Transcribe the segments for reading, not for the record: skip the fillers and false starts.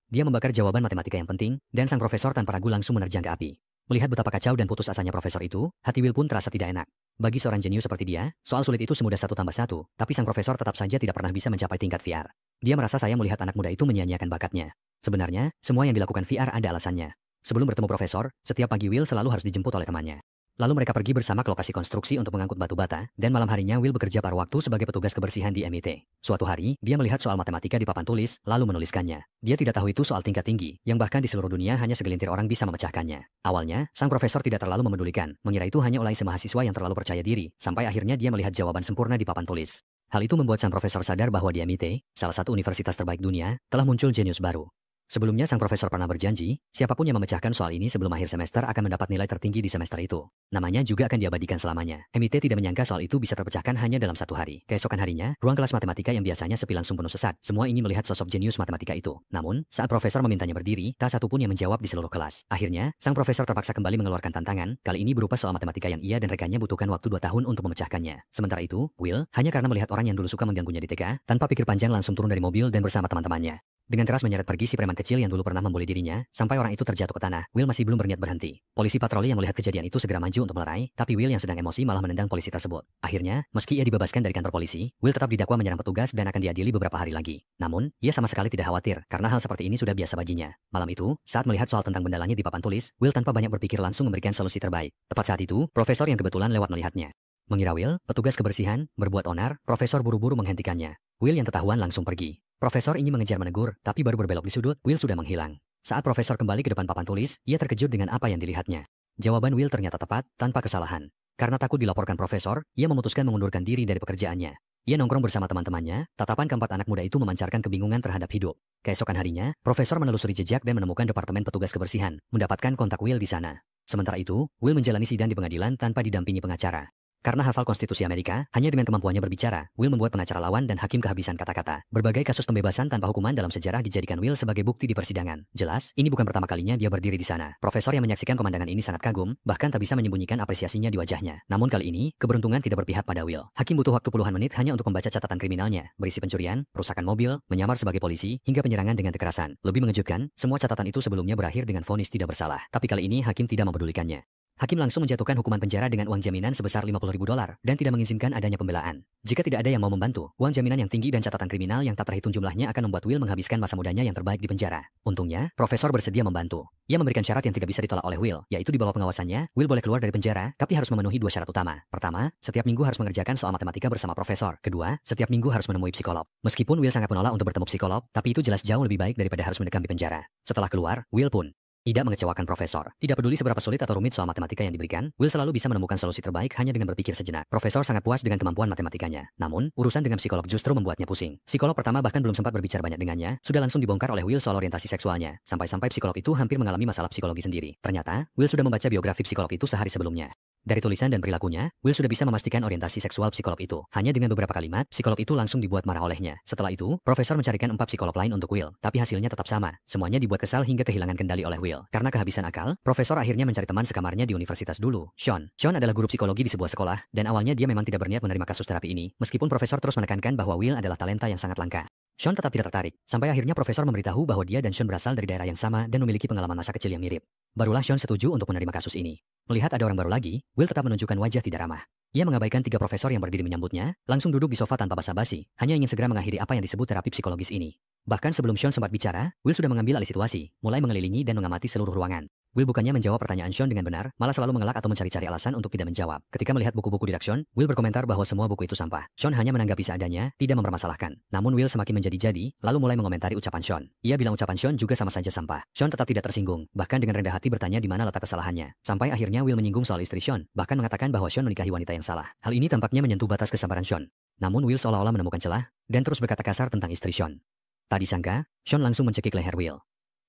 Dia membakar jawaban matematika yang penting, dan sang profesor tanpa ragu langsung menerjang ke api. Melihat betapa kacau dan putus asanya profesor itu, hati Will pun terasa tidak enak. Bagi seorang jenius seperti dia, soal sulit itu semudah 1+1, tapi sang profesor tetap saja tidak pernah bisa mencapai tingkat VR. Dia merasa sayang melihat anak muda itu menyia-nyiakan bakatnya. Sebenarnya, semua yang dilakukan VR ada alasannya. Sebelum bertemu profesor, setiap pagi Will selalu harus dijemput oleh temannya. Lalu mereka pergi bersama ke lokasi konstruksi untuk mengangkut batu bata, dan malam harinya Will bekerja paruh waktu sebagai petugas kebersihan di MIT. Suatu hari, dia melihat soal matematika di papan tulis, lalu menuliskannya. Dia tidak tahu itu soal tingkat tinggi, yang bahkan di seluruh dunia hanya segelintir orang bisa memecahkannya. Awalnya, sang profesor tidak terlalu memedulikan, mengira itu hanya ulah mahasiswa yang terlalu percaya diri, sampai akhirnya dia melihat jawaban sempurna di papan tulis. Hal itu membuat sang profesor sadar bahwa di MIT, salah satu universitas terbaik dunia, telah muncul jenius baru. Sebelumnya sang profesor pernah berjanji, siapapun yang memecahkan soal ini sebelum akhir semester akan mendapat nilai tertinggi di semester itu. Namanya juga akan diabadikan selamanya. MIT tidak menyangka soal itu bisa terpecahkan hanya dalam 1 hari. Keesokan harinya, ruang kelas matematika yang biasanya sepi langsung penuh sesak. Semua ingin melihat sosok jenius matematika itu. Namun, saat profesor memintanya berdiri, tak satu pun yang menjawab di seluruh kelas. Akhirnya, sang profesor terpaksa kembali mengeluarkan tantangan, kali ini berupa soal matematika yang ia dan rekannya butuhkan waktu 2 tahun untuk memecahkannya. Sementara itu, Will, hanya karena melihat orang yang dulu suka mengganggunya di TK, tanpa pikir panjang langsung turun dari mobil dan bersama teman-temannya. Dengan keras menyeret pergi si preman kecil yang dulu pernah membuli dirinya, sampai orang itu terjatuh ke tanah. Will masih belum berniat berhenti. Polisi patroli yang melihat kejadian itu segera maju untuk melerai, tapi Will yang sedang emosi malah menendang polisi tersebut. Akhirnya, meski ia dibebaskan dari kantor polisi, Will tetap didakwa menyerang petugas dan akan diadili beberapa hari lagi. Namun, ia sama sekali tidak khawatir, karena hal seperti ini sudah biasa baginya. Malam itu, saat melihat soal tentang benda langit di papan tulis, Will tanpa banyak berpikir langsung memberikan solusi terbaik. Tepat saat itu, profesor yang kebetulan lewat melihatnya. Mengira Will, petugas kebersihan, berbuat onar, profesor buru-buru menghentikannya. Will yang ketahuan langsung pergi. Profesor ingin mengejar menegur, tapi baru berbelok di sudut, Will sudah menghilang. Saat profesor kembali ke depan papan tulis, ia terkejut dengan apa yang dilihatnya. Jawaban Will ternyata tepat, tanpa kesalahan. Karena takut dilaporkan profesor, ia memutuskan mengundurkan diri dari pekerjaannya. Ia nongkrong bersama teman-temannya, tatapan keempat anak muda itu memancarkan kebingungan terhadap hidup. Keesokan harinya, profesor menelusuri jejak dan menemukan departemen petugas kebersihan, mendapatkan kontak Will di sana. Sementara itu, Will menjalani sidang di pengadilan tanpa didampingi pengacara. Karena hafal konstitusi Amerika, hanya dengan kemampuannya berbicara, Will membuat pengacara lawan dan hakim kehabisan kata-kata. Berbagai kasus pembebasan tanpa hukuman dalam sejarah dijadikan Will sebagai bukti di persidangan. Jelas, ini bukan pertama kalinya dia berdiri di sana. Profesor yang menyaksikan pemandangan ini sangat kagum, bahkan tak bisa menyembunyikan apresiasinya di wajahnya. Namun kali ini, keberuntungan tidak berpihak pada Will. Hakim butuh waktu puluhan menit hanya untuk membaca catatan kriminalnya, berisi pencurian, perusakan mobil, menyamar sebagai polisi, hingga penyerangan dengan kekerasan. Lebih mengejutkan, semua catatan itu sebelumnya berakhir dengan vonis tidak bersalah. Tapi kali ini hakim tidak mempedulikannya. Hakim langsung menjatuhkan hukuman penjara dengan uang jaminan sebesar $50.000 dan tidak mengizinkan adanya pembelaan. Jika tidak ada yang mau membantu, uang jaminan yang tinggi dan catatan kriminal yang tak terhitung jumlahnya akan membuat Will menghabiskan masa mudanya yang terbaik di penjara. Untungnya, profesor bersedia membantu. Ia memberikan syarat yang tidak bisa ditolak oleh Will, yaitu di bawah pengawasannya, Will boleh keluar dari penjara, tapi harus memenuhi 2 syarat utama. Pertama, setiap minggu harus mengerjakan soal matematika bersama profesor. Kedua, setiap minggu harus menemui psikolog. Meskipun Will sangat menolak untuk bertemu psikolog, tapi itu jelas jauh lebih baik daripada harus mendekam di penjara. Setelah keluar, Will pun tidak mengecewakan profesor. Tidak peduli seberapa sulit atau rumit soal matematika yang diberikan, Will selalu bisa menemukan solusi terbaik hanya dengan berpikir sejenak. Profesor sangat puas dengan kemampuan matematikanya. Namun, urusan dengan psikolog justru membuatnya pusing. Psikolog pertama bahkan belum sempat berbicara banyak dengannya, sudah langsung dibongkar oleh Will soal orientasi seksualnya. Sampai-sampai psikolog itu hampir mengalami masalah psikologi sendiri. Ternyata, Will sudah membaca biografi psikolog itu sehari sebelumnya. Dari tulisan dan perilakunya, Will sudah bisa memastikan orientasi seksual psikolog itu. Hanya dengan beberapa kalimat, psikolog itu langsung dibuat marah olehnya. Setelah itu, profesor mencarikan 4 psikolog lain untuk Will, tapi hasilnya tetap sama. Semuanya dibuat kesal hingga kehilangan kendali oleh Will. Karena kehabisan akal, profesor akhirnya mencari teman sekamarnya di universitas dulu, Sean. Sean adalah guru psikologi di sebuah sekolah, dan awalnya dia memang tidak berniat menerima kasus terapi ini, meskipun profesor terus menekankan bahwa Will adalah talenta yang sangat langka. Sean tetap tidak tertarik, sampai akhirnya profesor memberitahu bahwa dia dan Sean berasal dari daerah yang sama dan memiliki pengalaman masa kecil yang mirip. Barulah Sean setuju untuk menerima kasus ini. Melihat ada orang baru lagi, Will tetap menunjukkan wajah tidak ramah. Ia mengabaikan 3 profesor yang berdiri menyambutnya, langsung duduk di sofa tanpa basa-basi, hanya ingin segera mengakhiri apa yang disebut terapi psikologis ini. Bahkan sebelum Sean sempat bicara, Will sudah mengambil alih situasi, mulai mengelilingi dan mengamati seluruh ruangan. Will bukannya menjawab pertanyaan Sean dengan benar, malah selalu mengelak atau mencari-cari alasan untuk tidak menjawab. Ketika melihat buku-buku di rak Sean, Will berkomentar bahwa semua buku itu sampah. Sean hanya menanggapi seadanya, tidak mempermasalahkan. Namun Will semakin menjadi-jadi, lalu mulai mengomentari ucapan Sean. Ia bilang ucapan Sean juga sama saja sampah. Sean tetap tidak tersinggung, bahkan dengan rendah hati bertanya di mana letak kesalahannya. Sampai akhirnya Will menyinggung soal istri Sean, bahkan mengatakan bahwa Sean menikahi wanita yang salah. Hal ini tampaknya menyentuh batas kesabaran Sean. Namun Will seolah-olah menemukan celah, dan terus berkata kasar tentang istri Sean. Tak disangka, Sean langsung mencekik leher Will.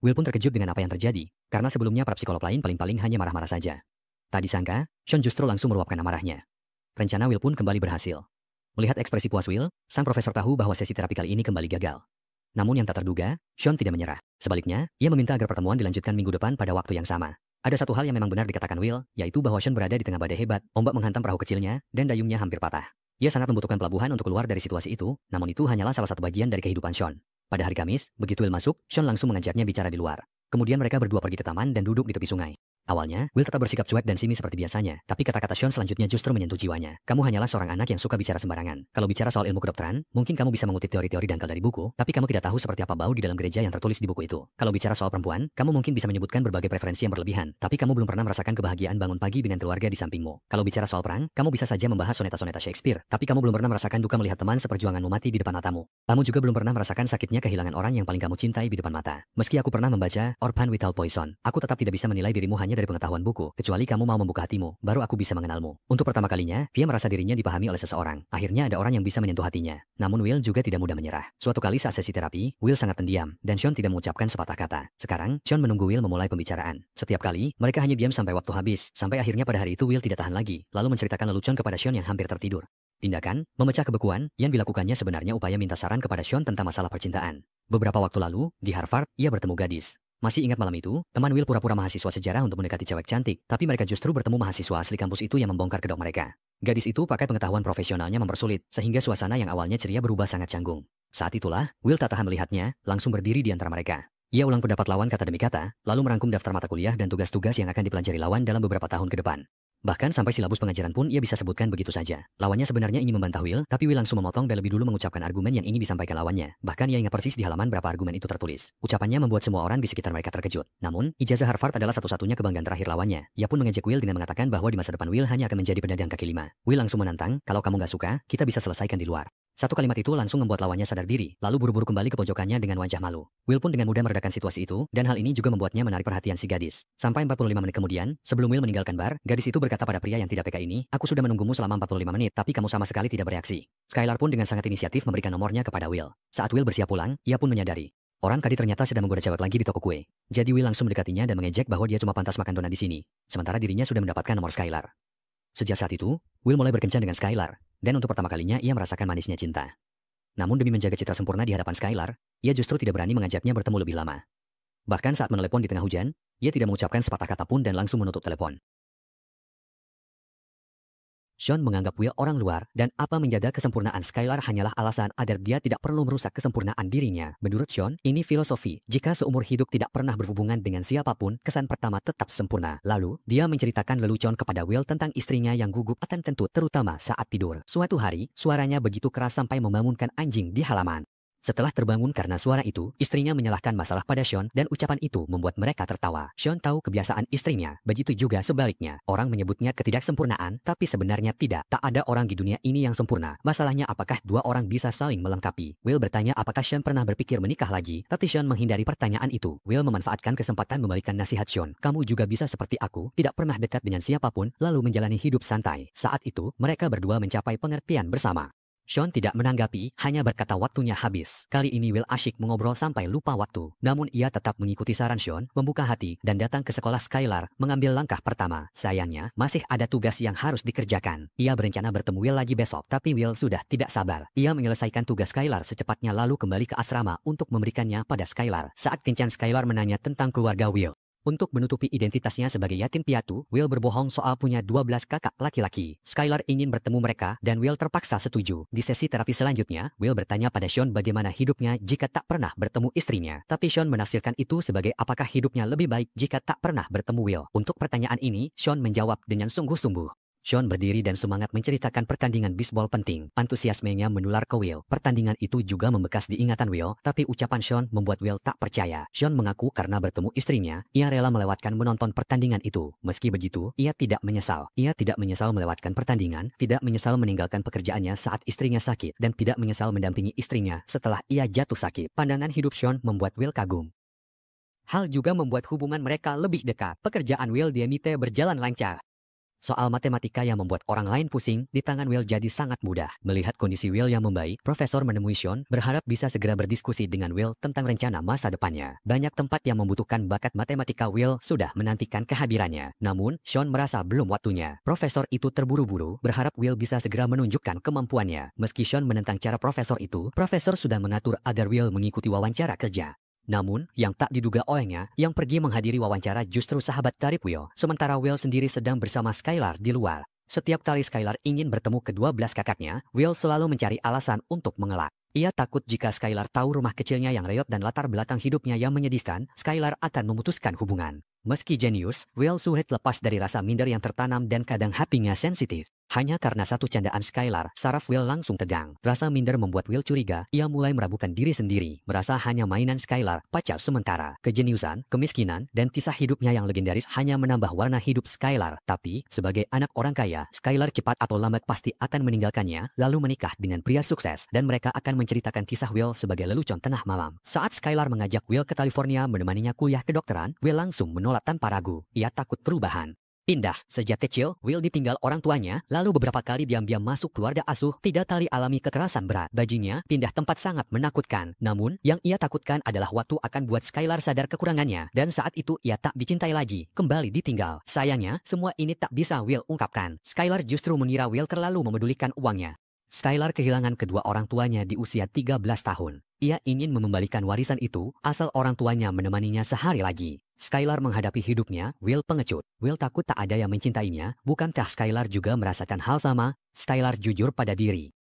Will pun terkejut dengan apa yang terjadi, karena sebelumnya para psikolog lain paling-paling hanya marah-marah saja. Tak disangka, Sean justru langsung meluapkan amarahnya. Rencana Will pun kembali berhasil. Melihat ekspresi puas Will, sang profesor tahu bahwa sesi terapi kali ini kembali gagal. Namun yang tak terduga, Sean tidak menyerah. Sebaliknya, ia meminta agar pertemuan dilanjutkan minggu depan pada waktu yang sama. Ada satu hal yang memang benar dikatakan Will, yaitu bahwa Sean berada di tengah badai hebat, ombak menghantam perahu kecilnya, dan dayungnya hampir patah. Ia sangat membutuhkan pelabuhan untuk keluar dari situasi itu, namun itu hanyalah salah satu bagian dari kehidupan Sean. Pada hari Kamis, begitu Will masuk, Sean langsung mengajaknya bicara di luar. Kemudian mereka berdua pergi ke taman dan duduk di tepi sungai. Awalnya, Will tetap bersikap cuek dan simi seperti biasanya, tapi kata-kata Sean selanjutnya justru menyentuh jiwanya. Kamu hanyalah seorang anak yang suka bicara sembarangan. Kalau bicara soal ilmu kedokteran, mungkin kamu bisa mengutip teori-teori dangkal dari buku, tapi kamu tidak tahu seperti apa bau di dalam gereja yang tertulis di buku itu. Kalau bicara soal perempuan, kamu mungkin bisa menyebutkan berbagai preferensi yang berlebihan, tapi kamu belum pernah merasakan kebahagiaan bangun pagi dengan keluarga di sampingmu. Kalau bicara soal perang, kamu bisa saja membahas soneta-soneta Shakespeare, tapi kamu belum pernah merasakan duka melihat teman seperjuanganmu mati di depan matamu. Kamu juga belum pernah merasakan sakitnya kehilangan orang yang paling kamu cintai di depan mata. Meski aku pernah membaca Orphan Without Poison, aku tetap tidak bisa menilai dirimu hanya dari pengetahuan buku. Kecuali kamu mau membuka hatimu, baru aku bisa mengenalmu. Untuk pertama kalinya, Via merasa dirinya dipahami oleh seseorang. Akhirnya ada orang yang bisa menyentuh hatinya. Namun Will juga tidak mudah menyerah. Suatu kali saat sesi terapi, Will sangat pendiam, dan Sean tidak mengucapkan sepatah kata. Sekarang, Sean menunggu Will memulai pembicaraan. Setiap kali, mereka hanya diam sampai waktu habis, sampai akhirnya pada hari itu Will tidak tahan lagi, lalu menceritakan lelucon kepada Sean yang hampir tertidur. Tindakan, memecah kebekuan, yang dilakukannya sebenarnya upaya minta saran kepada Sean tentang masalah percintaan. Beberapa waktu lalu, di Harvard, ia bertemu gadis. Masih ingat malam itu, teman Will pura-pura mahasiswa sejarah untuk mendekati cewek cantik, tapi mereka justru bertemu mahasiswa asli kampus itu yang membongkar kedok mereka. Gadis itu pakai pengetahuan profesionalnya mempersulit, sehingga suasana yang awalnya ceria berubah sangat canggung. Saat itulah, Will tak tahan melihatnya, langsung berdiri di antara mereka. Ia ulang pendapat lawan kata demi kata, lalu merangkum daftar mata kuliah dan tugas-tugas yang akan dipelajari lawan dalam beberapa tahun ke depan. Bahkan sampai silabus pengajaran pun ia bisa sebutkan begitu saja. Lawannya sebenarnya ingin membantah Will, tapi Will langsung memotong dan lebih dulu mengucapkan argumen yang ingin disampaikan lawannya. Bahkan ia ingat persis di halaman berapa argumen itu tertulis. Ucapannya membuat semua orang di sekitar mereka terkejut. Namun, ijazah Harvard adalah satu-satunya kebanggaan terakhir lawannya. Ia pun mengejek Will dengan mengatakan bahwa di masa depan Will hanya akan menjadi pedagang kaki lima. Will langsung menantang, kalau kamu gak suka, kita bisa selesaikan di luar. Satu kalimat itu langsung membuat lawannya sadar diri, lalu buru-buru kembali ke pojokannya dengan wajah malu. Will pun dengan mudah meredakan situasi itu, dan hal ini juga membuatnya menarik perhatian si gadis. Sampai 45 menit kemudian, sebelum Will meninggalkan bar, gadis itu berkata pada pria yang tidak peka ini, aku sudah menunggumu selama 45 menit, tapi kamu sama sekali tidak bereaksi. Skylar pun dengan sangat inisiatif memberikan nomornya kepada Will. Saat Will bersiap pulang, ia pun menyadari. Orang tadi ternyata sedang menggoda cewek lagi di toko kue. Jadi Will langsung mendekatinya dan mengejek bahwa dia cuma pantas makan donat di sini. Sementara dirinya sudah mendapatkan nomor Skylar. Sejak saat itu, Will mulai berkencan dengan Skylar, dan untuk pertama kalinya ia merasakan manisnya cinta. Namun demi menjaga citra sempurna di hadapan Skylar, ia justru tidak berani mengajaknya bertemu lebih lama. Bahkan saat menelepon di tengah hujan, ia tidak mengucapkan sepatah kata pun dan langsung menutup telepon. Sean menganggap Will orang luar, dan apa menjaga kesempurnaan Skylar hanyalah alasan agar dia tidak perlu merusak kesempurnaan dirinya. Menurut Sean, ini filosofi. Jika seumur hidup tidak pernah berhubungan dengan siapapun, kesan pertama tetap sempurna. Lalu, dia menceritakan lelucon kepada Will tentang istrinya yang gugup akan kentut, terutama saat tidur. Suatu hari, suaranya begitu keras sampai membangunkan anjing di halaman. Setelah terbangun karena suara itu, istrinya menyalahkan masalah pada Sean dan ucapan itu membuat mereka tertawa. Sean tahu kebiasaan istrinya, begitu juga sebaliknya. Orang menyebutnya ketidaksempurnaan, tapi sebenarnya tidak. Tak ada orang di dunia ini yang sempurna. Masalahnya apakah dua orang bisa saling melengkapi? Will bertanya apakah Sean pernah berpikir menikah lagi, tapi Sean menghindari pertanyaan itu. Will memanfaatkan kesempatan membalikan nasihat Sean. Kamu juga bisa seperti aku, tidak pernah dekat dengan siapapun, lalu menjalani hidup santai. Saat itu, mereka berdua mencapai pengertian bersama. Sean tidak menanggapi, hanya berkata waktunya habis. Kali ini Will asyik mengobrol sampai lupa waktu. Namun ia tetap mengikuti saran Sean, membuka hati, dan datang ke sekolah Skylar, mengambil langkah pertama. Sayangnya, masih ada tugas yang harus dikerjakan. Ia berencana bertemu Will lagi besok, tapi Will sudah tidak sabar. Ia menyelesaikan tugas Skylar secepatnya lalu kembali ke asrama untuk memberikannya pada Skylar. Saat kencan Skylar menanya tentang keluarga Will. Untuk menutupi identitasnya sebagai yatim piatu, Will berbohong soal punya 12 kakak laki-laki. Skylar ingin bertemu mereka, dan Will terpaksa setuju. Di sesi terapi selanjutnya, Will bertanya pada Sean bagaimana hidupnya jika tak pernah bertemu istrinya. Tapi Sean menafsirkan itu sebagai apakah hidupnya lebih baik jika tak pernah bertemu Will. Untuk pertanyaan ini, Sean menjawab dengan sungguh-sungguh. Sean berdiri dan semangat menceritakan pertandingan bisbol penting. Antusiasmenya menular ke Will. Pertandingan itu juga membekas di ingatan Will, tapi ucapan Sean membuat Will tak percaya. Sean mengaku karena bertemu istrinya, ia rela melewatkan menonton pertandingan itu. Meski begitu, ia tidak menyesal. Ia tidak menyesal melewatkan pertandingan, tidak menyesal meninggalkan pekerjaannya saat istrinya sakit, dan tidak menyesal mendampingi istrinya setelah ia jatuh sakit. Pandangan hidup Sean membuat Will kagum. Hal juga membuat hubungan mereka lebih dekat. Pekerjaan Will di MIT berjalan lancar. Soal matematika yang membuat orang lain pusing, di tangan Will jadi sangat mudah. Melihat kondisi Will yang membaik, Profesor menemui Sean, berharap bisa segera berdiskusi dengan Will tentang rencana masa depannya. Banyak tempat yang membutuhkan bakat matematika Will sudah menantikan kehadirannya. Namun, Sean merasa belum waktunya. Profesor itu terburu-buru, berharap Will bisa segera menunjukkan kemampuannya. Meski Sean menentang cara profesor itu, Profesor sudah mengatur agar Will mengikuti wawancara kerja. Namun, yang tak diduga olehnya, yang pergi menghadiri wawancara justru sahabat karib Will, sementara Will sendiri sedang bersama Skylar di luar. Setiap kali Skylar ingin bertemu kedua belas kakaknya, Will selalu mencari alasan untuk mengelak. Ia takut jika Skylar tahu rumah kecilnya yang reot dan latar belakang hidupnya yang menyedihkan, Skylar akan memutuskan hubungan. Meski jenius, Will sulit lepas dari rasa minder yang tertanam dan kadang hatinya sensitif. Hanya karena satu candaan Skylar, saraf Will langsung tegang. Rasa minder membuat Will curiga, ia mulai meragukan diri sendiri, merasa hanya mainan Skylar, pacar sementara. Kejeniusan, kemiskinan, dan kisah hidupnya yang legendaris hanya menambah warna hidup Skylar. Tapi, sebagai anak orang kaya, Skylar cepat atau lambat pasti akan meninggalkannya, lalu menikah dengan pria sukses, dan mereka akan menceritakan kisah Will sebagai lelucon tengah malam. Saat Skylar mengajak Will ke California menemaninya kuliah kedokteran, Will langsung menolak tanpa ragu. Ia takut perubahan. Pindah. Sejak kecil, Will ditinggal orang tuanya, lalu beberapa kali diam-diam masuk keluarga asuh, tidak tali alami kekerasan berat. Baginya, pindah tempat sangat menakutkan. Namun, yang ia takutkan adalah waktu akan buat Skylar sadar kekurangannya, dan saat itu ia tak dicintai lagi, kembali ditinggal. Sayangnya, semua ini tak bisa Will ungkapkan. Skylar justru mengira Will terlalu memedulikan uangnya. Skylar kehilangan kedua orang tuanya di usia 13 tahun. Ia ingin mengembalikan warisan itu, asal orang tuanya menemaninya sehari lagi. Skylar menghadapi hidupnya, Will pengecut. Will takut tak ada yang mencintainya, bukankah Skylar juga merasakan hal sama? Skylar jujur pada diri.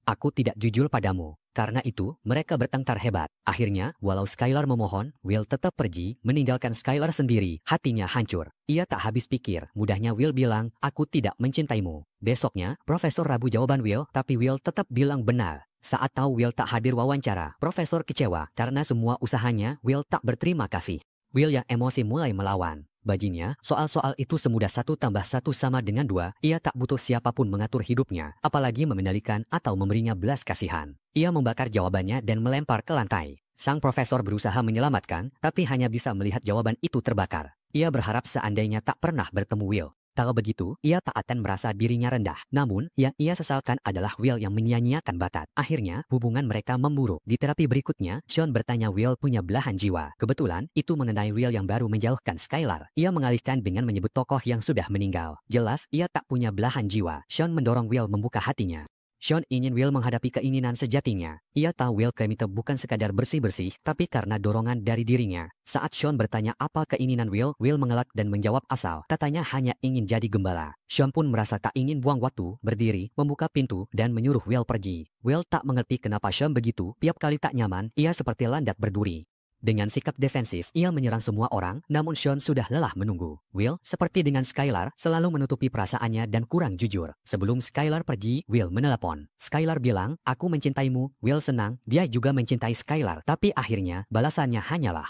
Aku tidak jujur padamu. Karena itu, mereka bertengkar hebat. Akhirnya, walau Skylar memohon, Will tetap pergi, meninggalkan Skylar sendiri. Hatinya hancur. Ia tak habis pikir. Mudahnya Will bilang, aku tidak mencintaimu. Besoknya, Profesor ragu jawaban Will, tapi Will tetap bilang benar. Saat tahu Will tak hadir wawancara, Profesor kecewa karena semua usahanya, Will tak berterima kasih. Will yang emosi mulai melawan. Baginya, soal-soal itu semudah 1 tambah 1 sama dengan 2, ia tak butuh siapapun mengatur hidupnya, apalagi mengendalikan atau memberinya belas kasihan. Ia membakar jawabannya dan melempar ke lantai. Sang profesor berusaha menyelamatkan, tapi hanya bisa melihat jawaban itu terbakar. Ia berharap seandainya tak pernah bertemu Will. Kalau begitu, ia tak akan merasa dirinya rendah. Namun, yang ia sesalkan adalah Will yang menyia-nyiakan bakat. Akhirnya, hubungan mereka memburuk. Di terapi berikutnya, Sean bertanya Will punya belahan jiwa. Kebetulan, itu mengenai Will yang baru menjauhkan Skylar. Ia mengalihkan dengan menyebut tokoh yang sudah meninggal. Jelas, ia tak punya belahan jiwa. Sean mendorong Will membuka hatinya. Sean ingin Will menghadapi keinginan sejatinya. Ia tahu Will Kemito bukan sekadar bersih-bersih, tapi karena dorongan dari dirinya. Saat Sean bertanya apa keinginan Will mengelak dan menjawab asal. Katanya hanya ingin jadi gembala. Sean pun merasa tak ingin buang waktu, berdiri, membuka pintu, dan menyuruh Will pergi. Will tak mengerti kenapa Sean begitu, tiap kali tak nyaman, ia seperti landak berduri. Dengan sikap defensif, ia menyerang semua orang, namun Sean sudah lelah menunggu. Will, seperti dengan Skylar, selalu menutupi perasaannya dan kurang jujur. Sebelum Skylar pergi, Will menelepon. Skylar bilang, aku mencintaimu. Will senang, dia juga mencintai Skylar. Tapi akhirnya, balasannya hanyalah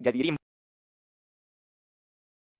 jadi dirimu.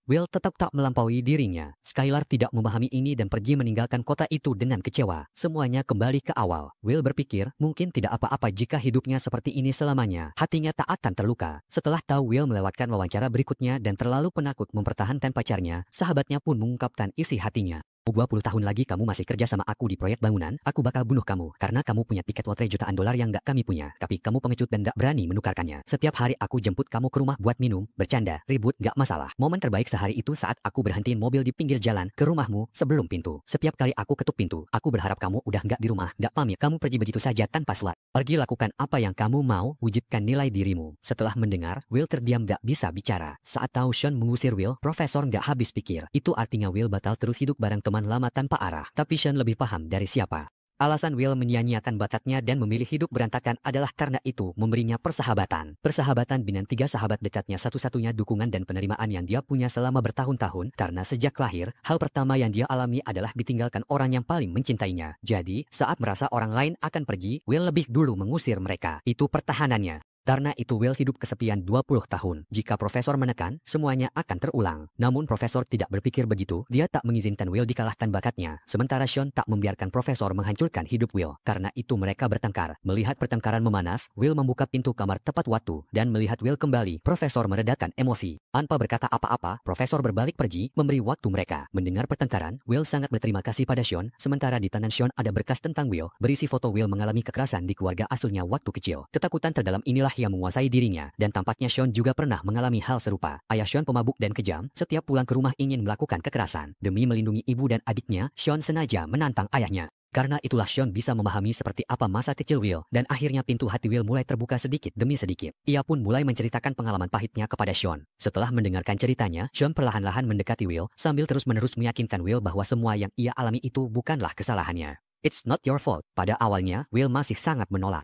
Will tetap tak melampaui dirinya. Skylar tidak memahami ini dan pergi meninggalkan kota itu dengan kecewa. Semuanya kembali ke awal. Will berpikir, mungkin tidak apa-apa jika hidupnya seperti ini selamanya. Hatinya tak akan terluka. Setelah tahu Will melewatkan wawancara berikutnya dan terlalu penakut mempertahankan pacarnya, sahabatnya pun mengungkapkan isi hatinya. 20 tahun lagi kamu masih kerja sama aku di proyek bangunan, aku bakal bunuh kamu karena kamu punya tiket lotre jutaan dolar yang gak kami punya. Tapi kamu pengecut dan gak berani menukarkannya. Setiap hari aku jemput kamu ke rumah buat minum, bercanda, ribut, gak masalah. Momen terbaik sehari itu saat aku berhentiin mobil di pinggir jalan ke rumahmu sebelum pintu. Setiap kali aku ketuk pintu, aku berharap kamu udah gak di rumah, gak pamit. Kamu pergi begitu saja tanpa suara. Pergi lakukan apa yang kamu mau, wujudkan nilai dirimu. Setelah mendengar, Will terdiam gak bisa bicara. Saat tahu Sean mengusir Will, Profesor gak habis pikir. Itu artinya Will batal terus hidup bareng teman lama tanpa arah. Tapi Sean lebih paham dari siapa. Alasan Will menyia-nyiakan bakatnya dan memilih hidup berantakan adalah karena itu memberinya persahabatan. Persahabatan dengan 3 sahabat dekatnya satu-satunya dukungan dan penerimaan yang dia punya selama bertahun-tahun. Karena sejak lahir, hal pertama yang dia alami adalah ditinggalkan orang yang paling mencintainya. Jadi, saat merasa orang lain akan pergi, Will lebih dulu mengusir mereka. Itu pertahanannya. Karena itu Will hidup kesepian 20 tahun. Jika Profesor menekan, semuanya akan terulang. Namun Profesor tidak berpikir begitu. Dia tak mengizinkan Will dikalahkan bakatnya. Sementara Sean tak membiarkan Profesor menghancurkan hidup Will. Karena itu mereka bertengkar. Melihat pertengkaran memanas, Will membuka pintu kamar tepat waktu. Dan melihat Will kembali, Profesor meredakan emosi. Tanpa berkata apa-apa, Profesor berbalik pergi, memberi waktu mereka. Mendengar pertengkaran, Will sangat berterima kasih pada Sean. Sementara di tangan Sean ada berkas tentang Will, berisi foto Will mengalami kekerasan di keluarga asuhnya waktu kecil. Ketakutan terdalam inilah yang menguasai dirinya, dan tampaknya Sean juga pernah mengalami hal serupa. Ayah Sean pemabuk dan kejam, setiap pulang ke rumah ingin melakukan kekerasan. Demi melindungi ibu dan adiknya, Sean sengaja menantang ayahnya. Karena itulah Sean bisa memahami seperti apa masa kecil Will, dan akhirnya pintu hati Will mulai terbuka sedikit demi sedikit. Ia pun mulai menceritakan pengalaman pahitnya kepada Sean. Setelah mendengarkan ceritanya, Sean perlahan-lahan mendekati Will, sambil terus-menerus meyakinkan Will bahwa semua yang ia alami itu bukanlah kesalahannya. It's not your fault. Pada awalnya, Will masih sangat menolak.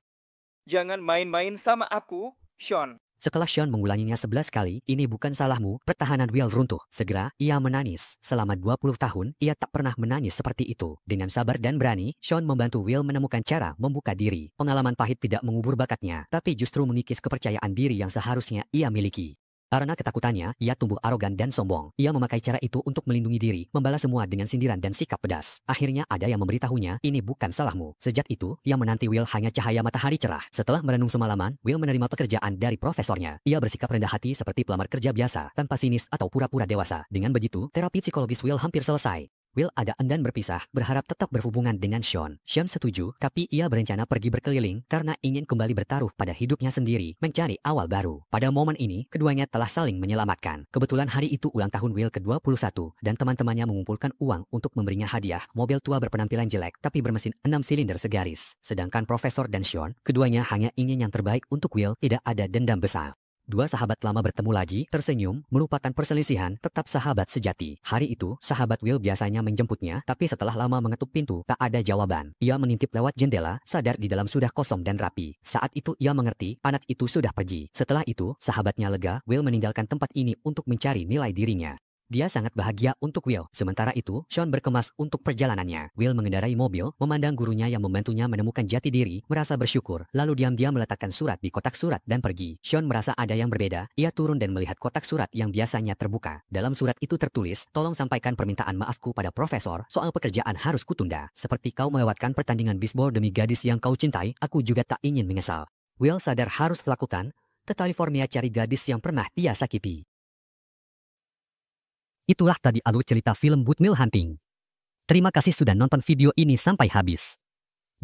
Jangan main-main sama aku, Sean. Setelah Sean mengulanginya 11 kali, ini bukan salahmu, pertahanan Will runtuh. Segera, ia menangis. Selama 20 tahun, ia tak pernah menangis seperti itu. Dengan sabar dan berani, Sean membantu Will menemukan cara membuka diri. Pengalaman pahit tidak mengubur bakatnya, tapi justru mengikis kepercayaan diri yang seharusnya ia miliki. Karena ketakutannya, ia tumbuh arogan dan sombong. Ia memakai cara itu untuk melindungi diri, membalas semua dengan sindiran dan sikap pedas. Akhirnya ada yang memberitahunya, ini bukan salahmu. Sejak itu, ia menanti Will hanya cahaya matahari cerah. Setelah merenung semalaman, Will menerima pekerjaan dari profesornya. Ia bersikap rendah hati seperti pelamar kerja biasa, tanpa sinis atau pura-pura dewasa. Dengan begitu, terapi psikologis Will hampir selesai. Will agak enggan berpisah, berharap tetap berhubungan dengan Sean. Sean setuju, tapi ia berencana pergi berkeliling karena ingin kembali bertaruh pada hidupnya sendiri, mencari awal baru. Pada momen ini, keduanya telah saling menyelamatkan. Kebetulan hari itu ulang tahun Will ke-21, dan teman-temannya mengumpulkan uang untuk memberinya hadiah, mobil tua berpenampilan jelek tapi bermesin 6 silinder segaris. Sedangkan Profesor dan Sean, keduanya hanya ingin yang terbaik untuk Will, tidak ada dendam besar. Dua sahabat lama bertemu lagi, tersenyum, melupakan perselisihan, tetap sahabat sejati. Hari itu, sahabat Will biasanya menjemputnya, tapi setelah lama mengetuk pintu, tak ada jawaban. Ia mengintip lewat jendela, sadar di dalam sudah kosong dan rapi. Saat itu ia mengerti, anak itu sudah pergi. Setelah itu, sahabatnya lega, Will meninggalkan tempat ini untuk mencari nilai dirinya. Dia sangat bahagia untuk Will. Sementara itu, Sean berkemas untuk perjalanannya. Will mengendarai mobil, memandang gurunya yang membantunya menemukan jati diri, merasa bersyukur, lalu diam-diam meletakkan surat di kotak surat dan pergi. Sean merasa ada yang berbeda, ia turun dan melihat kotak surat yang biasanya terbuka. Dalam surat itu tertulis, tolong sampaikan permintaan maafku pada profesor, soal pekerjaan harus kutunda. Seperti kau melewatkan pertandingan bisbol demi gadis yang kau cintai, aku juga tak ingin menyesal. Will sadar harus lakukan, ke California cari gadis yang pernah dia sakiti. Itulah tadi alur cerita film Woodmill Hunting. Terima kasih sudah nonton video ini sampai habis.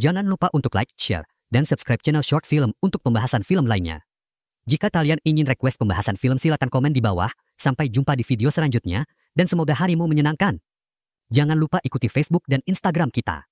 Jangan lupa untuk like, share, dan subscribe channel Short Film untuk pembahasan film lainnya. Jika kalian ingin request pembahasan film silakan komen di bawah. Sampai jumpa di video selanjutnya, dan semoga harimu menyenangkan. Jangan lupa ikuti Facebook dan Instagram kita.